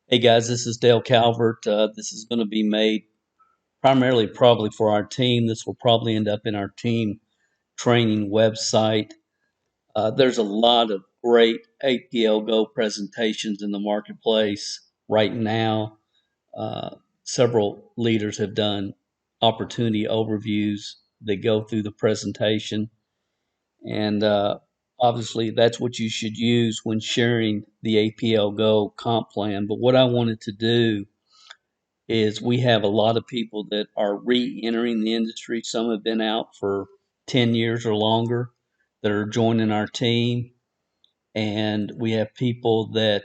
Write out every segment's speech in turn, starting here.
Hey guys, this is Dale Calvert. This is going to be made primarily probably for our team. This will probably end up in our team training website. There's a lot of great APL Go presentations in the marketplace right now. Several leaders have done opportunity overviews that go through the presentation. And obviously, that's what you should use when sharing the APL Go comp plan. But what I wanted to do is we have a lot of people that are re-entering the industry. Some have been out for 10 years or longer that are joining our team. And we have people that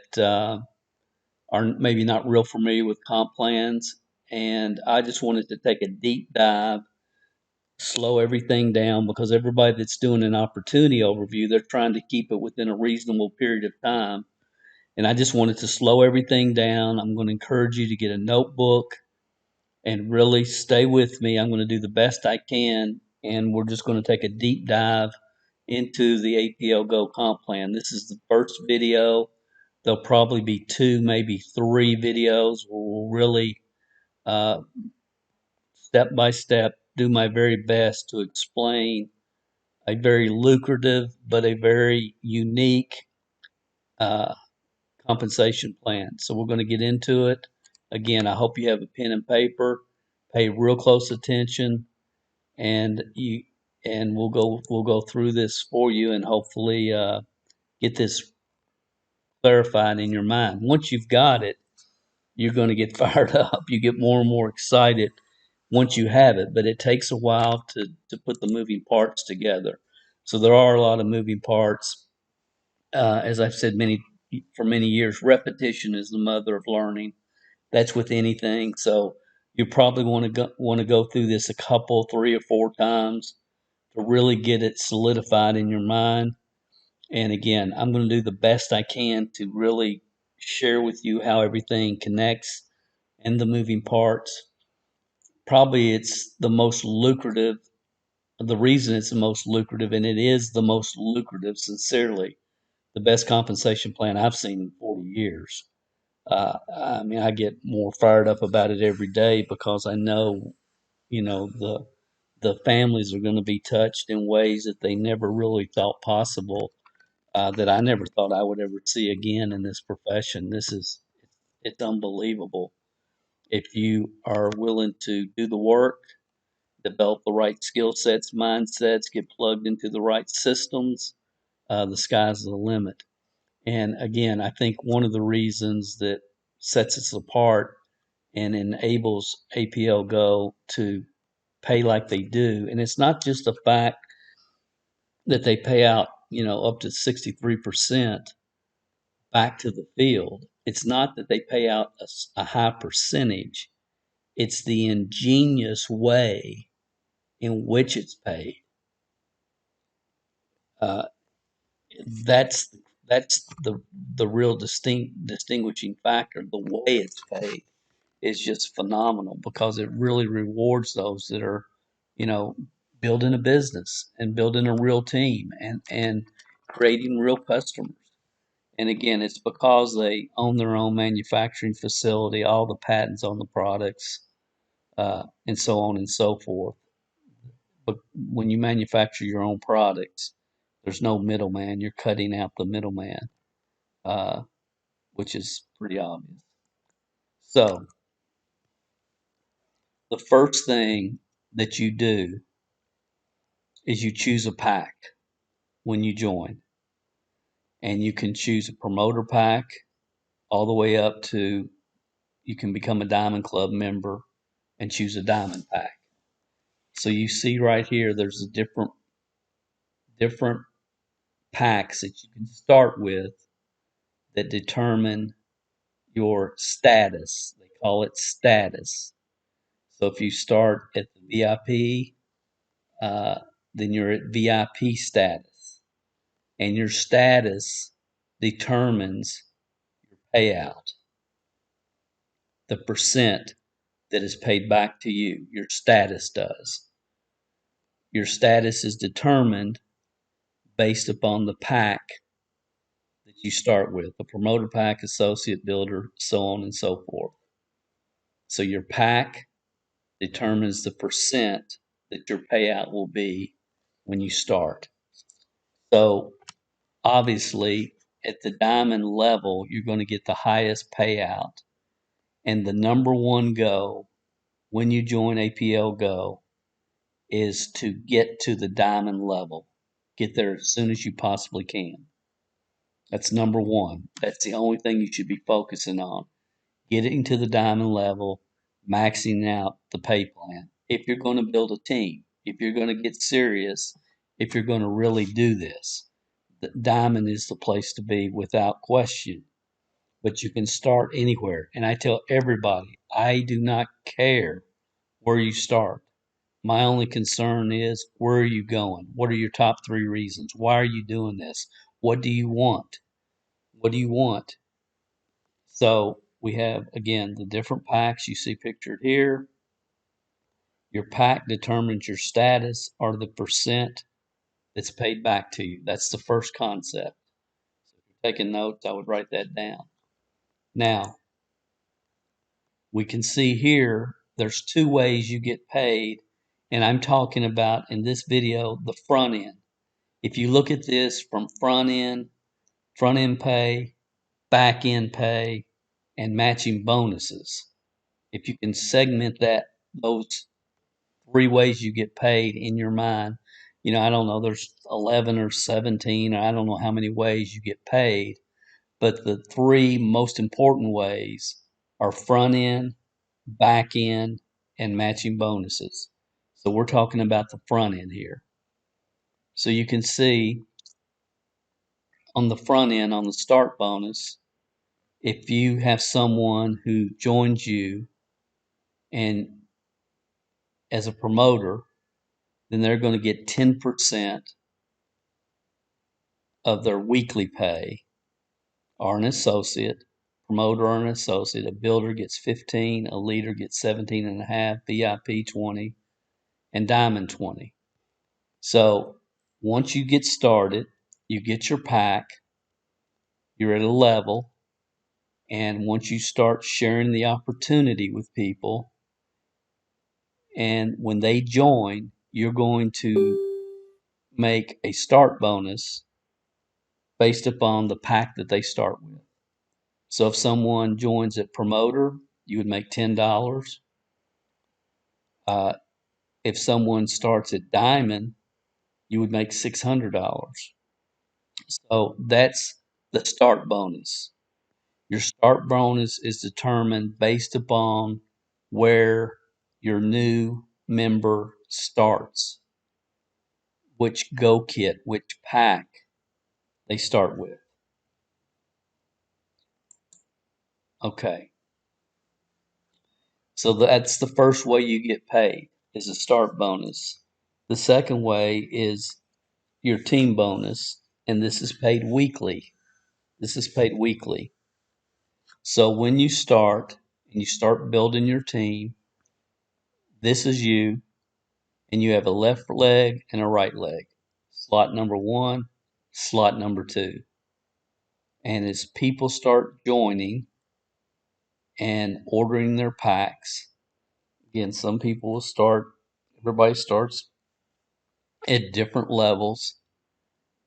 are maybe not real familiar with comp plans. And I just wanted to take a deep dive, slow everything down because everybody that's doing an opportunity overview, they're trying to keep it within a reasonable period of time. And I just wanted to slow everything down. I'm going to encourage you to get a notebook and really stay with me. I'm going to do the best I can, and we're just going to take a deep dive into the APL Go comp plan. This is the first video. There'll probably be two, maybe three videos where we'll really uh, step by step do my very best to explain a very lucrative but a very unique uh, compensation plan. So we're going to get into it. Again, I hope you have a pen and paper. Pay real close attention, and we'll go through this for you, and hopefully get this clarified in your mind. Once you've got it, you're going to get fired up. You get more and more excited once you have it, but it takes a while to put the moving parts together. So there are a lot of moving parts. As I've said for many years, repetition is the mother of learning. That's with anything. So you probably want to go through this a couple, three or four times to really get it solidified in your mind. And again, I'm going to do the best I can to really share with you how everything connects and the moving parts. Probably it's the most lucrative. The reason it's the most lucrative, and it is the most lucrative, sincerely, the best compensation plan I've seen in 40 years. I mean, I get more fired up about it every day because I know, the families are going to be touched in ways that they never really thought possible, that I never thought I would ever see again in this profession. It's unbelievable. If you are willing to do the work, develop the right skill sets, mindsets, get plugged into the right systems, the sky's the limit. And again, I think one of the reasons that sets us apart and enables APL Go to pay like they do, and it's not just the fact that they pay out, up to 63% back to the field. It's not that they pay out a high percentage. It's the ingenious way in which it's paid. Uh, that's that's the real distinguishing factor. The way it's paid is just phenomenal because it really rewards those that are, you know, building a business and building a real team and creating real customers. And again, it's because they own their own manufacturing facility, all the patents on the products, and so on and so forth. But when you manufacture your own products, there's no middleman. You're cutting out the middleman, uh, which is pretty obvious. So the first thing that you do is you choose a pack when you join, and you can choose a promoter pack all the way up to you can become a Diamond Club member and choose a diamond pack. So you see right here, there's a different packs that you can start with that determine your status. They call it status. So if you start at the VIP, then you're at VIP status, and your status determines your payout, the percent that is paid back to you. Your status does. Your status is determined based upon the pack that you start with, a promoter pack, associate, builder, so on and so forth. So your pack determines the percent that your payout will be when you start. So obviously, at the diamond level, you're going to get the highest payout. And the number one goal when you join APL Go is to get to the diamond level. Get there as soon as you possibly can. That's number one. That's the only thing you should be focusing on. Getting to the diamond level, maxing out the pay plan. If you're going to build a team, if you're going to get serious, if you're going to really do this, the diamond is the place to be without question. But you can start anywhere. And I tell everybody, I do not care where you start. My only concern is, where are you going? What are your top 3 reasons? Why are you doing this? What do you want? What do you want? So we have, again, the different packs you see pictured here. Your pack determines your status or the percent that's paid back to you. That's the first concept. So if you're taking notes, I would write that down. Now, we can see here there's 2 ways you get paid, and I'm talking about in this video the front end. If you look at this from front end pay, back end pay, and matching bonuses, if you can segment those 3 ways you get paid in your mind, I don't know, there's 11 or 17, or I don't know how many ways you get paid, but the 3 most important ways are front end, back end, and matching bonuses. So we're talking about the front end here. So you can see on the front end, on the start bonus, if you have someone who joins you and as a promoter, then they're going to get 10% of their weekly pay, or an associate, promoter or an associate. A builder gets 15, a leader gets 17 and a half, VIP 20, and diamond 20. So once you get started, you get your pack, you're at a level, and once you start sharing the opportunity with people, and when they join, you're going to make a start bonus based upon the pack that they start with. So if someone joins at promoter, you would make $10. Uh, if someone starts at diamond, you would make $600. So that's the start bonus. Your start bonus is determined based upon where your new member starts, which go kit, which pack they start with. Okay, so that's the first way you get paid, is a start bonus. The second way is your team bonus, and this is paid weekly. This is paid weekly. So when you start and you start building your team, this is you, and you have a left leg and a right leg. Slot number 1, slot number 2. And as people start joining and ordering their packs, again, some people will start, everybody starts at different levels,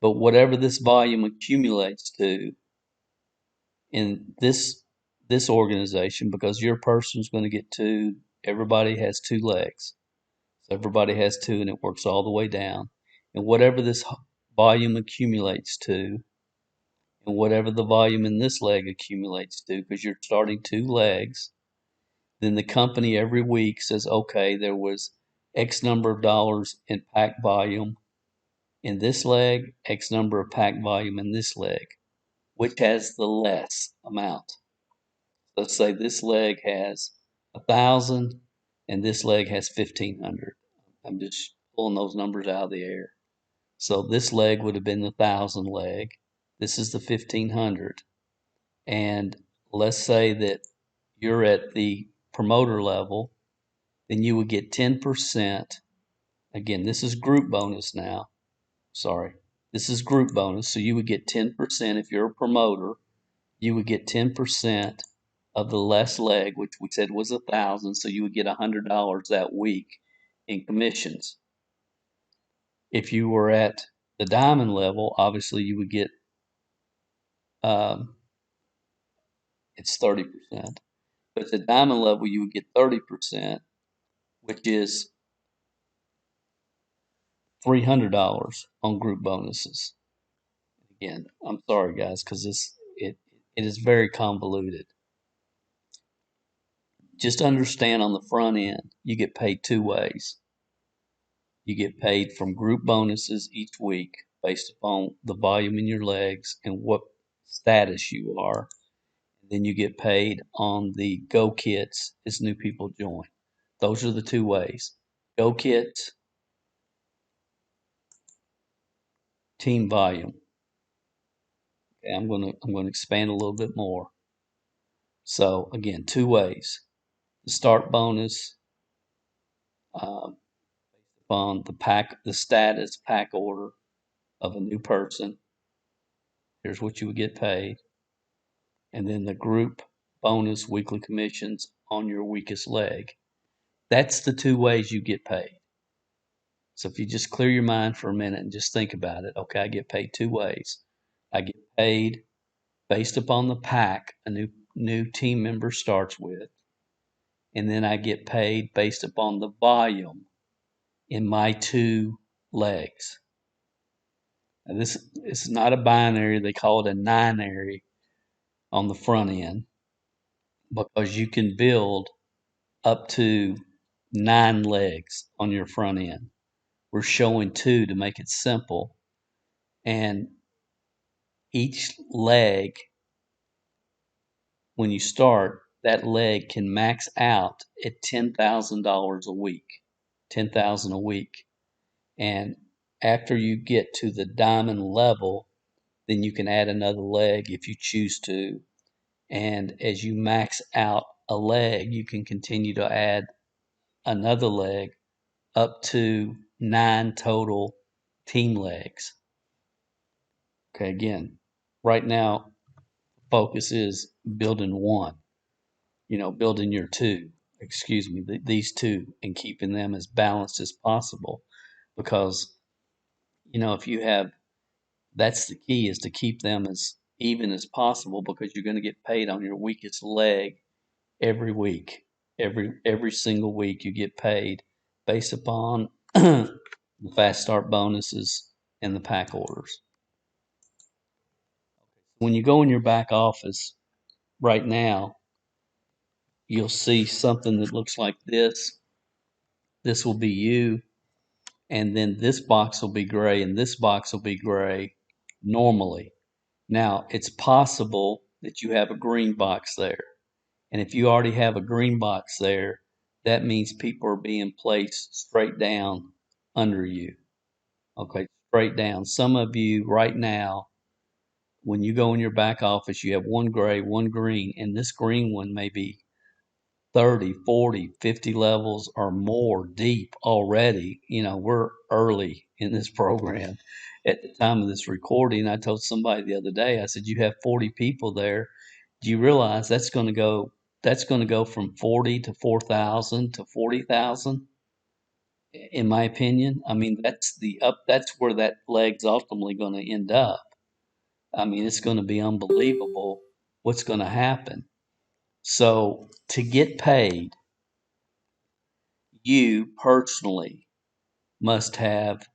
but whatever this volume accumulates to in this organization, because your person's going to get 2, everybody has 2 legs. So everybody has 2, and it works all the way down. And whatever this volume accumulates to, and whatever the volume in this leg accumulates to, because you're starting 2 legs, then the company every week says, okay, there was X number of dollars in pack volume in this leg, X number of pack volume in this leg, which has the less amount. Let's say this leg has 1,000 and this leg has 1,500. I'm just pulling those numbers out of the air. So this leg would have been the 1,000 leg. This is the 1,500. And let's say that you're at the promoter level, then you would get 10%. Again, this is group bonus now. Sorry. This is group bonus, so you would get 10% if you're a promoter. You would get 10% of the less leg, which we said was 1,000, so you would get $100 that week in commissions. If you were at the diamond level, obviously you would get it's 30%. But at the diamond level, you would get 30%, which is $300 on group bonuses. Again, I'm sorry guys, because it is very convoluted. Just understand on the front end, you get paid two ways. You get paid from group bonuses each week based upon the volume in your legs and what status you are. Then you get paid on the Go kits as new people join. Those are the two ways. Go kits, team volume. Okay, I'm gonna expand a little bit more. So again, two ways. The start bonus based upon the status pack order of a new person. Here's what you would get paid. And then the group bonus weekly commissions on your weakest leg. That's the two ways you get paid. So if you just clear your mind for a minute and just think about it, okay, I get paid two ways. I get paid based upon the pack a new team member starts with, and then I get paid based upon the volume in my two legs. And this is not a binary, they call it a ninary on the front end because you can build up to 9 legs on your front end. We're showing 2 to make it simple, and each leg, when you start, that leg can max out at $10,000 a week. 10,000 a week. And after you get to the diamond level, then you can add another leg if you choose to. And as you max out a leg, you can continue to add another leg up to 9 total team legs. Okay, again, right now, focus is building one, building your two, these two, and keeping them as balanced as possible. Because, if you have, that's the key, is to keep them as even as possible, because you're going to get paid on your weakest leg every week. Every single week you get paid based upon the fast start bonuses and the pack orders. When you go in your back office right now, you'll see something that looks like this. This will be you, and then this box will be gray, and this box will be gray normally. Now, it's possible that you have a green box there. And if you already have a green box there, that means people are being placed straight down under you. Okay, straight down. Some of you right now, when you go in your back office, you have one gray, one green, and this green one may be 30, 40, 50 levels or more deep already. We're early in this program. At the time of this recording, I told somebody the other day, I said, you have 40 people there. Do you realize that's going to go from 40 to 4,000 to 40,000? In my opinion, I mean, that's where that leg's ultimately going to end up. I mean, it's going to be unbelievable what's going to happen. So to get paid, you personally must have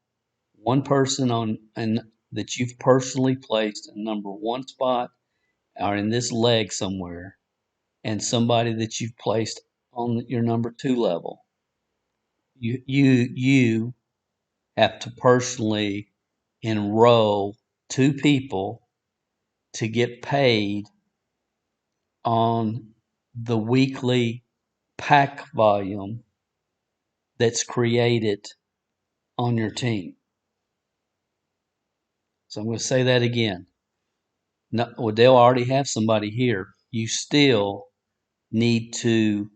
one person that you've personally placed in number one spot or in this leg somewhere, and somebody that you've placed on your number two level. You have to personally enroll two people to get paid on the weekly pack volume that's created on your team. So I'm going to say that again. No, well, they'll already have somebody here. You still need to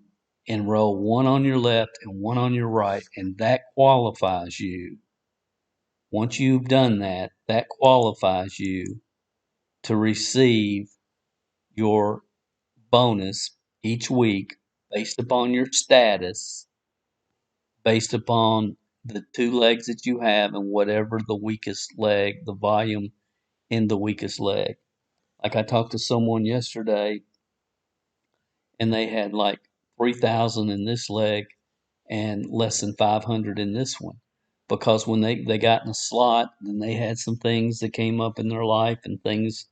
enroll one on your left and one on your right, and that qualifies you Once you've done that, that qualifies you to receive your bonus each week based upon your status, based upon the two legs that you have and whatever the weakest leg, the volume in the weakest leg. Like I talked to someone yesterday and they had like 3,000 in this leg and less than 500 in this one. Because when they got in a slot, then they had some things that came up in their life and things,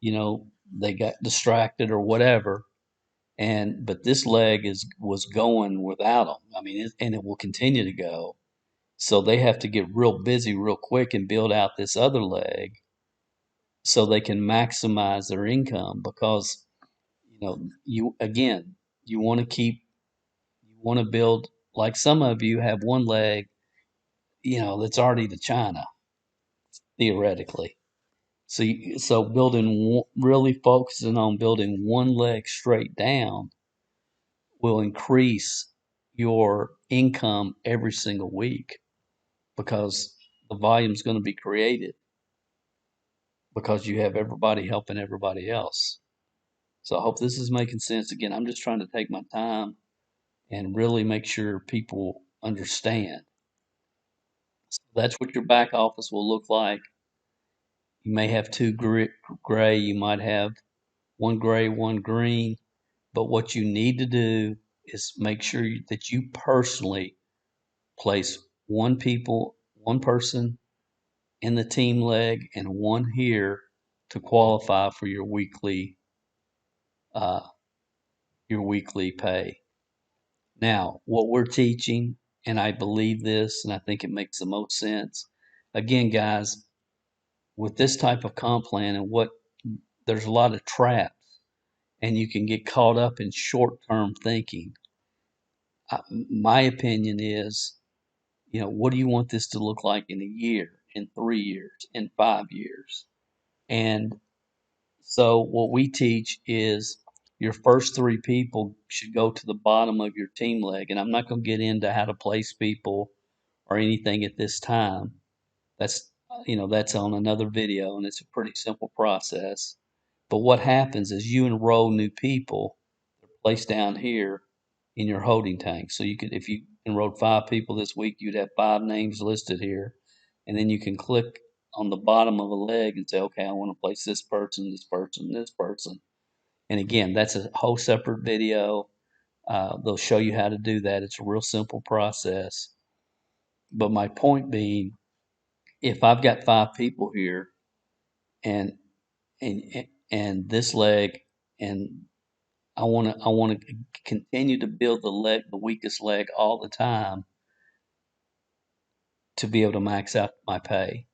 they got distracted or whatever. But this leg was going without them. I mean, and it will continue to go. So they have to get real busy real quick and build out this other leg so they can maximize their income because you again you want to keep you want to build like some of you have one leg that's already to China theoretically. So building really focusing on building one leg straight down will increase your income every single week because the volume is going to be created because you have everybody helping everybody else. So I hope this is making sense. Again, I'm just trying to take my time and really make sure people understand. So that's what your back office will look like. You may have two gray, you might have one gray, one green, but what you need to do is make sure that you personally place one person in the team leg and one here to qualify for uh, your weekly pay. Now, what we're teaching, and I believe this, and I think it makes the most sense. Again, guys, with this type of comp plan and there's a lot of traps, and you can get caught up in short-term thinking. My opinion is, what do you want this to look like in a year, in 3 years, in 5 years? And so what we teach is your first three people should go to the bottom of your team leg. And I'm not going to get into how to place people or anything at this time. That's on another video and it's a pretty simple process. But what happens is you enroll new people, they're placed down here in your holding tank. So if you enrolled 5 people this week, you'd have 5 names listed here. And then you can click on the bottom of a leg and say, okay, I want to place this person, this person, this person. And again, that's a whole separate video. They'll show you how to do that. It's a real simple process. But my point being, if I've got 5 people here and and this leg and I want to continue to build the weakest leg all the time to be able to max out my pay.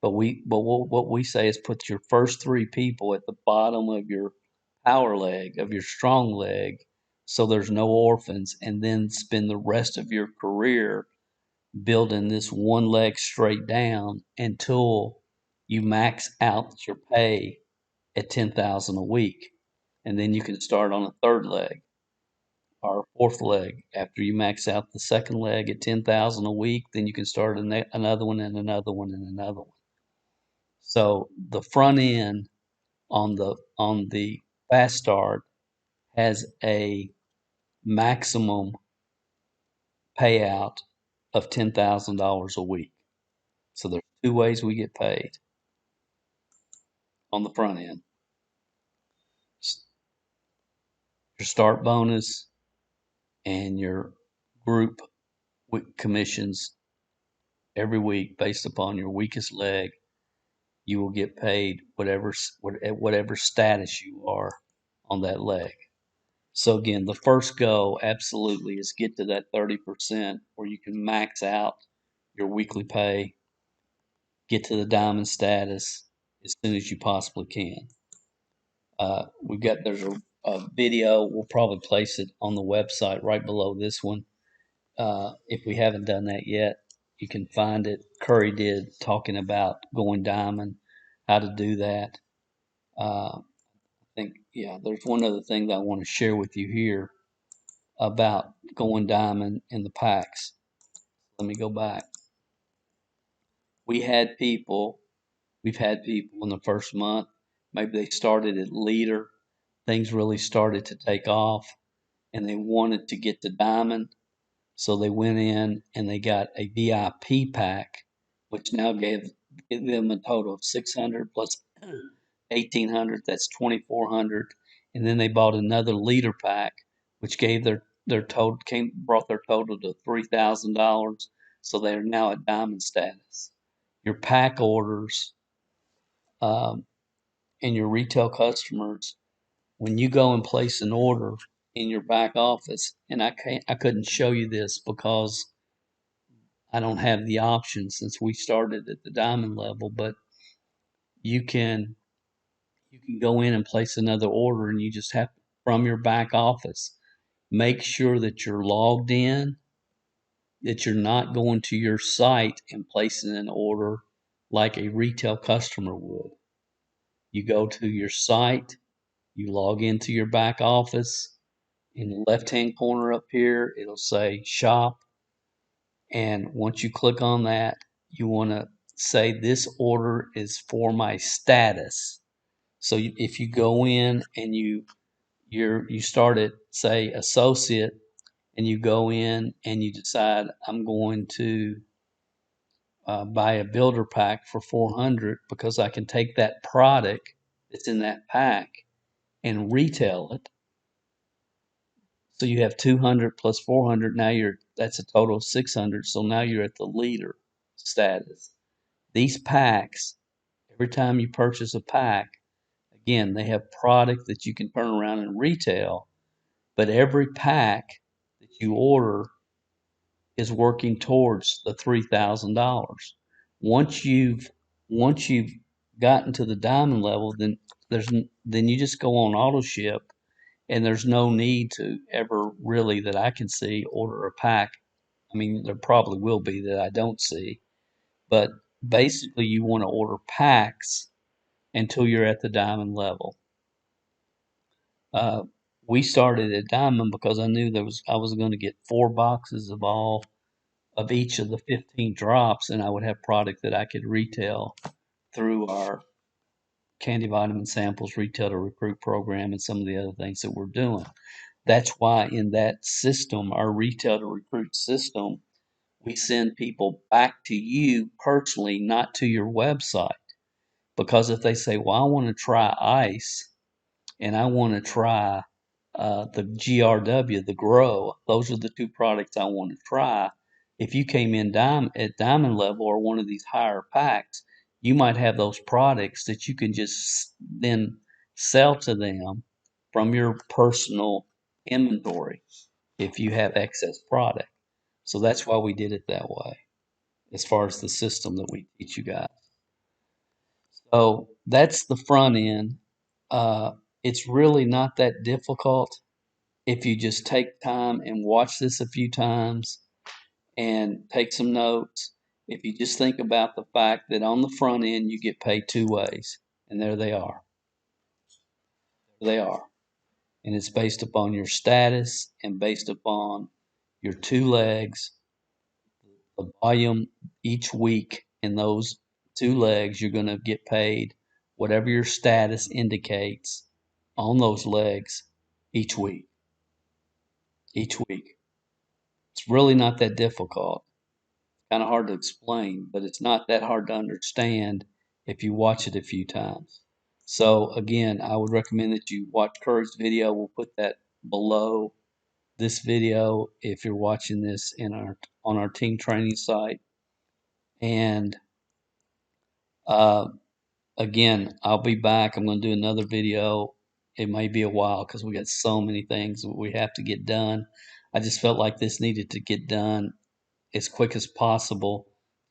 What we say is put your first 3 people at the bottom of your power leg, of your strong leg, so there's no orphans, and then spend the rest of your career building this one leg straight down until you max out your pay at 10,000 a week. And then you can start on a third leg or a fourth leg. After you max out the second leg at 10,000 a week, then you can start another one and another one and another one. So the front end on the fast start has a maximum payout of $10,000 a week. So there's 2 ways we get paid on the front end. Your start bonus and your group commissions every week based upon your weakest leg. You will get paid at whatever status you are on that leg. So again, the first goal absolutely is get to that 30% where you can max out your weekly pay, get to the diamond status as soon as you possibly can. There's a video. We'll probably place it on the website right below this one. If we haven't done that yet, you can find it. Curry did talking about going diamond, how to do that. I think, yeah, there's one other thing that I want to share with you here about going diamond in the packs. Let me go back. we had people, we've had people in the first month, maybe they started at leader, things really started to take off, and they wanted to get to diamond. So they went in and they got a VIP pack, which now gave them a total of 600 plus 1800. That's 2400. And then they bought another leader pack, which gave their total brought their total to $3,000. So they are now at diamond status. Your pack orders um, and your retail customers, when you go and place an order in your back office, and I couldn't show you this because I don't have the option since we started at the diamond level, but you can you can go in and place another order, and you just have from your back office make sure that you're logged in, that you're not going to your site and placing an order like a retail customer would. You go to your site, you log into your back office. In the left hand corner up here, it'll say shop. And once you click on that, you want to say this order is for my status. So if you go in and you start at say associate, and you go in and you decide I'm going to buy a builder pack for 400 because I can take that product that's in that pack and retail it. So you have 200 plus 400. Now that's a total of 600. So now you're at the leader status. These packs, every time you purchase a pack, again, they have product that you can turn around and retail, but every pack that you order is working towards the $3,000. Once you've once you've gotten to the diamond level, then you just go on auto ship, and there's no need to ever really that I can see order a pack. I mean, there probably will be that I don't see, but basically you want to order packs until you're at the diamond level. Uh, we started at diamond because I knew I was going to get 4 boxes of each of the 15 drops, and I would have product that I could retail through our candy vitamin samples retail to recruit program and some of the other things that we're doing. That's why in that system, our retail to recruit system, we send people back to you personally, not to your website. Because if they say, well, I want to try ice and I want to try the GRW, the Grow, those are the two products I want to try. If you came in at diamond level or one of these higher packs, you might have those products that you can just then sell to them from your personal inventory if you have excess product. So that's why we did it that way as far as the system that we teach you guys. So that's the front end. It's really not that difficult if you just take time and watch this a few times and take some notes. If you just think about the fact that on the front end you get paid 2 ways, and there they are. They are. And it's based upon your status and based upon your 2 legs, the volume each week in those 2 legs. You're going to get paid whatever your status indicates on those legs each week. Each week. It's really not that difficult. Kind of hard to explain, but it's not that hard to understand if you watch it a few times. So again, I would recommend that you watch Kurt's video. We'll put that below this video if you're watching this in our on our team training site. And uh, again, I'll be back. I'm going to do another video. It may be a while because we got so many things we have to get done. I just felt like this needed to get done as quick as possible.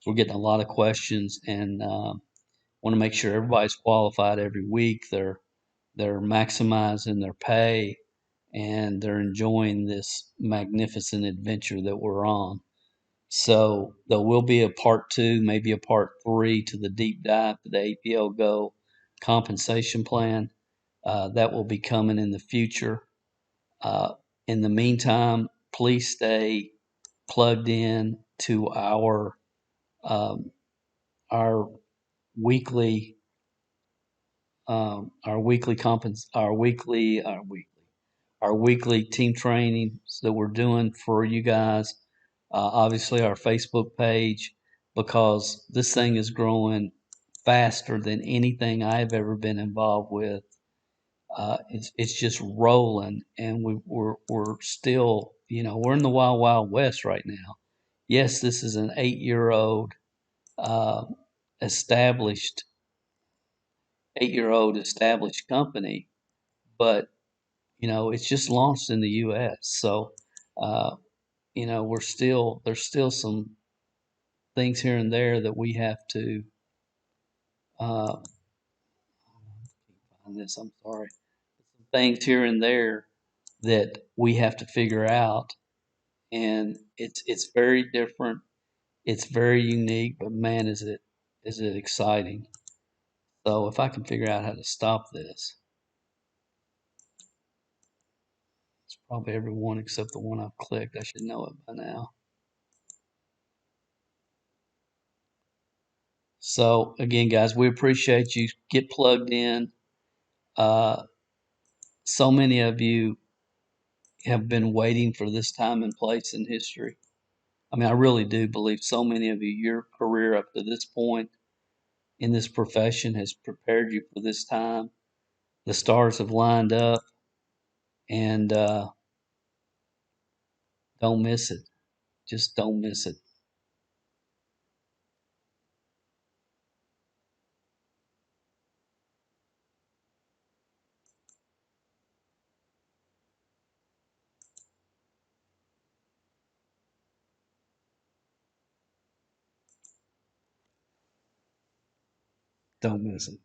We're getting a lot of questions, and want to make sure everybody's qualified every week. They're maximizing their pay, and they're enjoying this magnificent adventure that we're on. So there will be a part 2, maybe a part 3 to the deep dive to the APL Go compensation plan. That will be coming in the future. Uh, in the meantime, please stay plugged in to our um, our weekly our weekly compens our weekly team trainings that we're doing for you guys. Obviously, our Facebook page, because this thing is growing faster than anything I've ever been involved with. It's just rolling, and we're still, we're in the wild wild west right now. Yes, this is an 8-year old uh, established 8-year old established company, but it's just launched in the U.S. So uh, we're still there's still some things here and there that we have to uh, find this. I'm sorry, some things here and there that we have to figure out, and it's very different. It's very unique, but man, is it exciting. So if I can figure out how to stop this, it's probably every one except the one I've clicked. I should know it by now. So again, guys, we appreciate you. Get plugged in. Uh, so many of you have been waiting for this time and place in history. I mean, I really do believe so many of you, your career up to this point in this profession has prepared you for this time. The stars have lined up, and don't miss it. Just don't miss it. Don't miss it.